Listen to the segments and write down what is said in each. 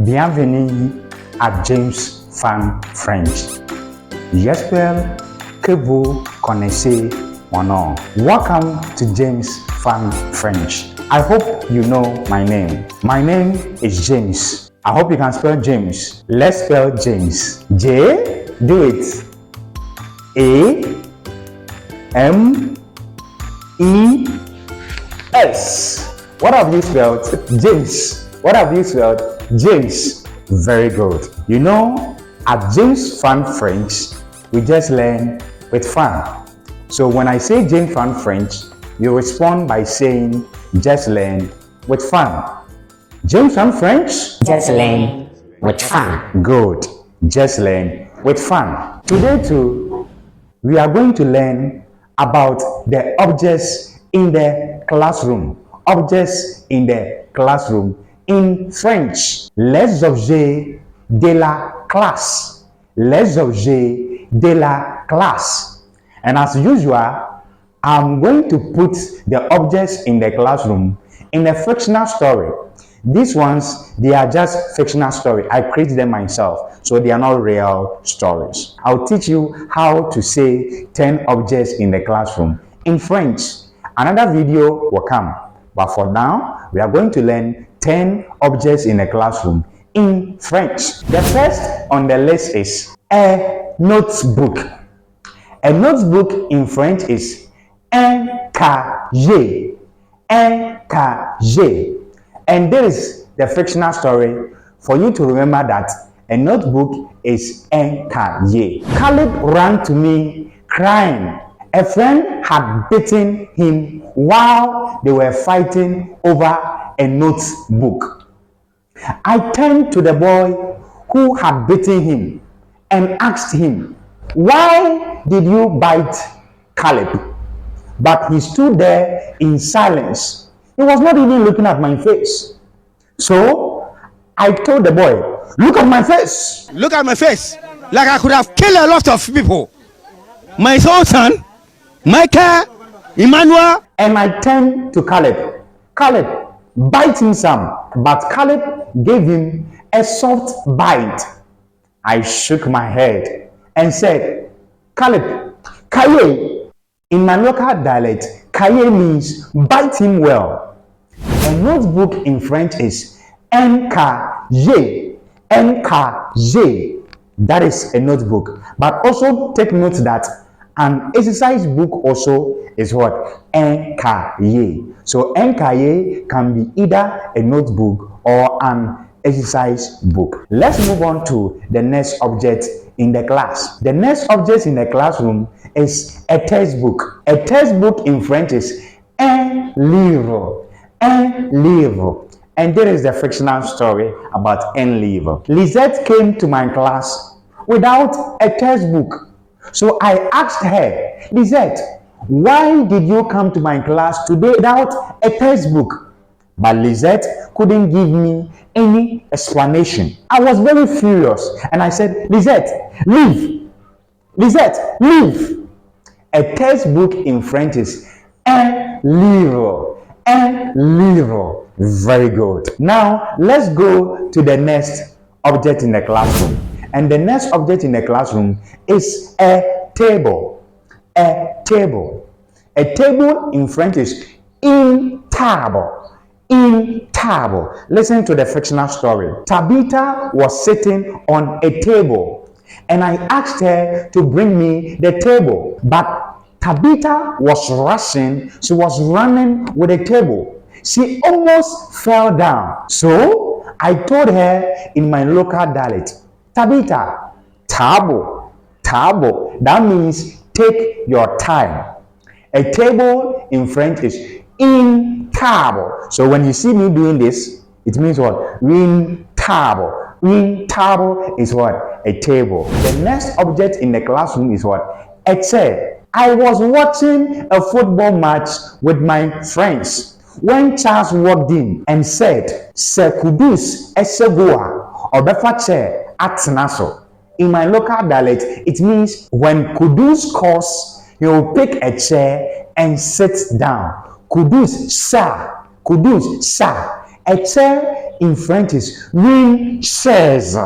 Bienvenue à James Fante French. J'espère que vous connaissez mon nom. Welcome to James Fante French. I hope you know my name. My name is James. I hope you can spell James. Let's spell James. J, do it. A, M, E, S. What have you spelled? James. What have you spelled? James. Very good. You know, at James Fante French, we just learn with fun. So when I say James Fante French, you respond by saying just learn with fun. James Fante French? Just learn with fun. Good. Just learn with fun. Today too, we are going to learn about the objects in the classroom. Objects in the classroom in French. Les objets de la classe. Les objets de la classe. And as usual, I'm going to put the objects in the classroom in a fictional story. These ones, they are just fictional stories. I create them myself, so they are not real stories. I'll teach you how to say 10 objects in the classroom in French. Another video will come, but for now, we are going to learn 10 objects in the classroom in French. The first on the list is a notebook. A notebook in French is un cahier. Un cahier. And there is the fictional story for you to remember that a notebook is un cahier. Caleb ran to me crying. A friend had beaten him while they were fighting over a notebook. I turned to the boy who had beaten him and asked him, "Why did you bite Caleb?" But he stood there in silence. He was not even looking at my face. So I told the boy, "Look at my face." Look at my face. Like I could have killed a lot of people. My son, Michael, Emmanuel. And I turned to Caleb. "Caleb, bite him some." But Caleb gave him a soft bite. I shook my head and said, "Caleb, cahier." In my local dialect, cahier means bite him well. A notebook in French is un cahier. Un cahier. That is a notebook. But also take note that an exercise book also is what? Un cahier. So un cahier can be either a notebook or an exercise book. Let's move on to the next object in the class. The next object in the classroom is a textbook. A textbook in French is un livre. Un livre. And there is the fictional story about un livre. Lisette came to my class without a textbook. So I asked her, "Lisette, why did you come to my class today without a textbook?" But Lisette couldn't give me any explanation. I was very furious and I said, "Lisette, leave. Lisette, leave." A textbook in French is un livre. Un livre. Very good. Now let's go to the next object in the classroom. And the next object in the classroom is a table. A table. A table in French is une table. Une table. Listen to the fictional story. Tabitha was sitting on a table and I asked her to bring me the table. But Tabitha was rushing. She was running with the table. She almost fell down. So I told her in my local dialect, "Tabitha, table, table." That means take your time. A table in French is une table. So when you see me doing this, it means what? Une table. Une table is what? A table. The next object in the classroom is what? A chair. I was watching a football match with my friends when Charles walked in and said, "Se Kudus Esegoa Obefa chair atnaso." In my local dialect, it means when Kudus calls, he will pick a chair and sit down. Kudus sa. Kudus sa. A chair in French is une chaise.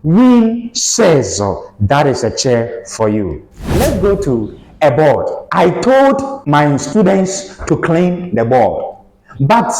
Une chaise. That is a chair for you. Let's go to a board. I told my students to clean the board, but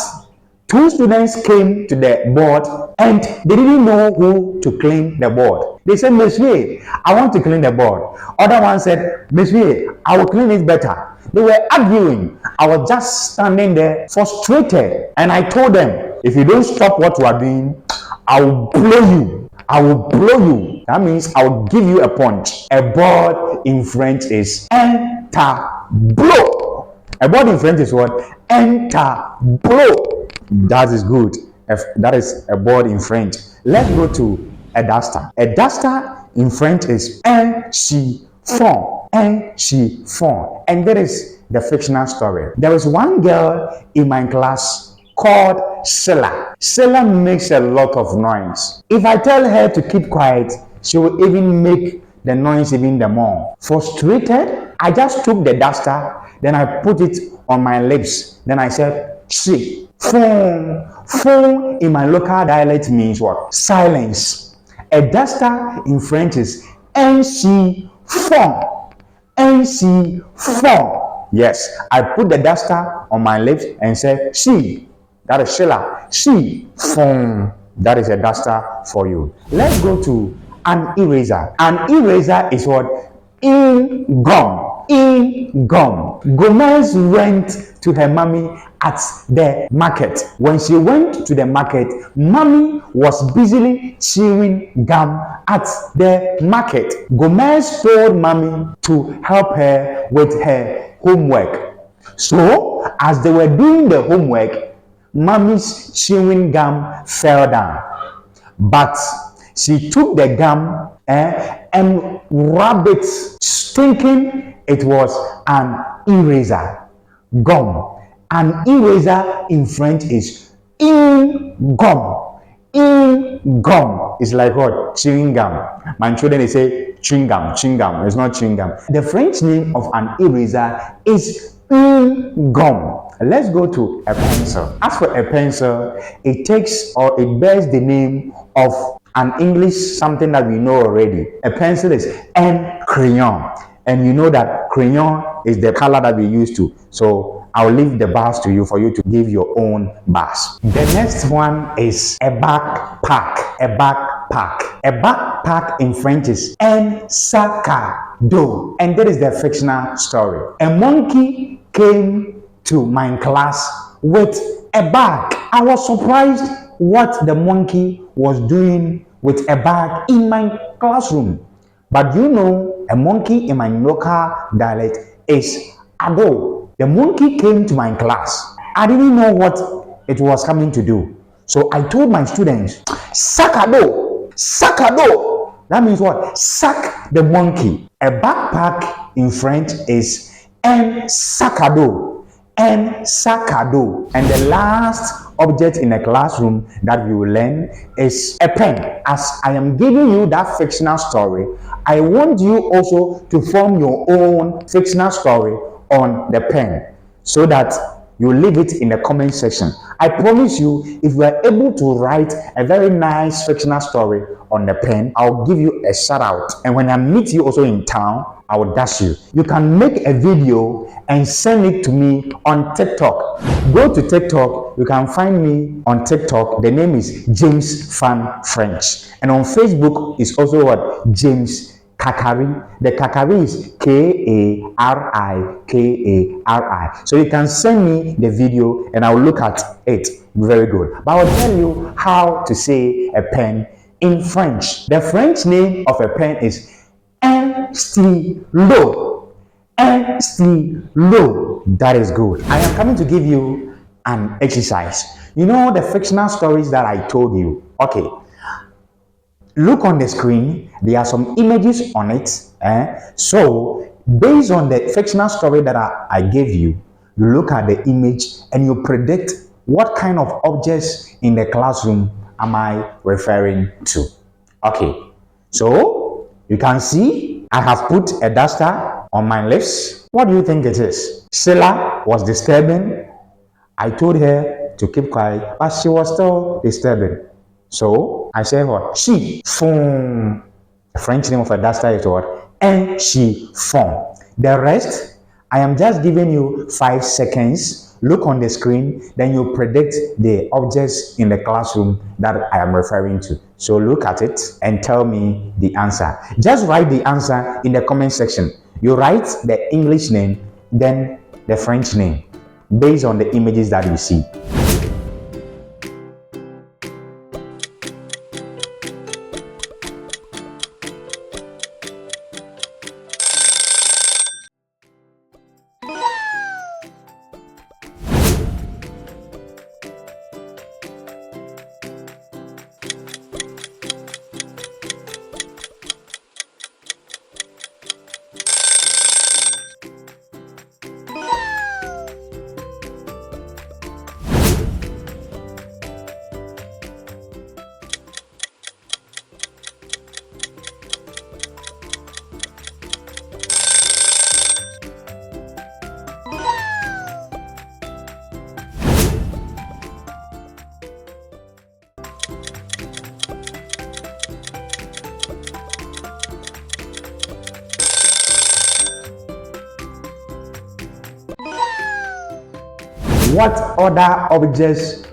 two students came to the board and they didn't know who to clean the board. They said, Monsieur, I want to clean the board. Other one said, Monsieur, I will clean it better. They were arguing. I was just standing there frustrated. And I told them, if you don't stop what you are doing, I will blow you. I will blow you. That means I will give you a punch. A board in French is un tableau. A board in French is what? Un tableau. That is good. That is a board in French. Let's go to a duster. A duster in French is un chiffon. Un chiffon. And that is the fictional story. There is one girl in my class called Sheila. Sheila makes a lot of noise. If I tell her to keep quiet, she will even make the noise even the more. Frustrated, I just took the duster, then I put it on my lips. Then I said, she. Phone. Phone in my local dialect means what? Silence. A duster in French is un chiffon. Un chiffon. Yes, I put the duster on my lips and said, she. That is Sheila. She. Phone. That is a duster for you. Let's go to an eraser. An eraser is what? In gum. In gum. Gomez went to her mommy at the market. When she went to the market, mommy was busily chewing gum at the market. Gomez told mommy to help her with her homework. So, as they were doing the homework, mommy's chewing gum fell down. But she took the gum and rubbed it, thinking it was an eraser. Gum. An eraser in French is in gum. In gum is like what? Chewing gum. My children, they say chewing gum. Chewing gum. It's not chewing gum. The French name of an eraser is in gum. Let's go to a pencil. As for a pencil, it takes or it bears the name of an English something that we know already. A pencil is un crayon. And you know that crayon is the color that we used to. So I'll leave the bars to you for you to give your own bars. The next one is a backpack. A backpack. A backpack in French is un sac à dos. And that is the fictional story. A monkey came to my class with a bag. I was surprised what the monkey was doing with a bag in my classroom. But you know, a monkey in my local dialect is ado. The monkey came to my class. I didn't know what it was coming to do. So I told my students, sakado, sakado. That means what? Sack the monkey. A backpack in French is un sac à dos. Un sac à dos. And the last object in a classroom that we will learn is a pen. As I am giving you that fictional story, I want you also to form your own fictional story on the pen so that you leave it in the comment section. I promise you, if you are able to write a very nice fictional story on the pen, I'll give you a shout out. And when I meet you also in town, I will dash you. You can make a video and send it to me on TikTok. Go to TikTok. You can find me on TikTok. The name is James Fan French. And on Facebook is also what? James Kakari. The Kakari is Karikari. So you can send me the video and I will look at it. Very good. But I will tell you how to say a pen in French. The French name of a pen is un stylo. Un stylo. That is good. I am coming to give you an exercise. You know the fictional stories that I told you. Okay. Look on the screen. There are some images on it. So, based on the fictional story that I gave you, you look at the image and you predict what kind of objects in the classroom am I referring to. Okay. So, you can see I have put a duster on my lips. What do you think it is? Sheila was disturbing. I told her to keep quiet, but she was still disturbing. So I said what? Chiffon. The French name of a duster is what? And chiffon. The rest, I am just giving you 5 seconds. Look on the screen, then you predict the objects in the classroom that I am referring to. So look at it and tell me the answer. Just write the answer in the comment section. You write the English name, then the French name, based on the images that you see. What other objects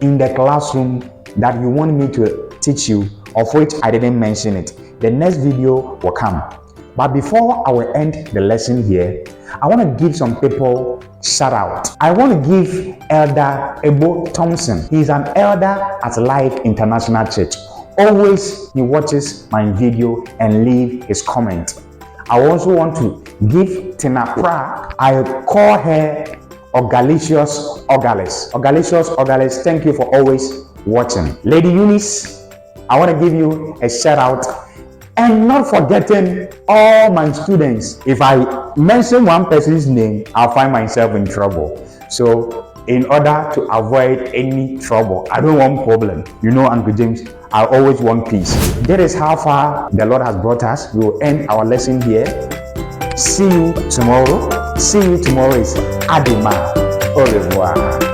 in the classroom that you want me to teach you, of which I didn't mention it? The next video will come. But before I will end the lesson here, I want to give some people shout out. I want to give Elder Ebo Thompson. He's an elder at Life International Church. Always he watches my video and leave his comment. I also want to give Tina Pra. I call her Ogalicious Ogales. Ogalicious Ogales, thank you for always watching. Lady Eunice, I want to give you a shout out. And not forgetting all my students. If I mention one person's name, I'll find myself in trouble. So in order to avoid any trouble, I don't want problem. You know, Uncle James, I always want peace. That is how far the Lord has brought us. We will end our lesson here. See you tomorrow. See you tomorrow is Adima. Au revoir.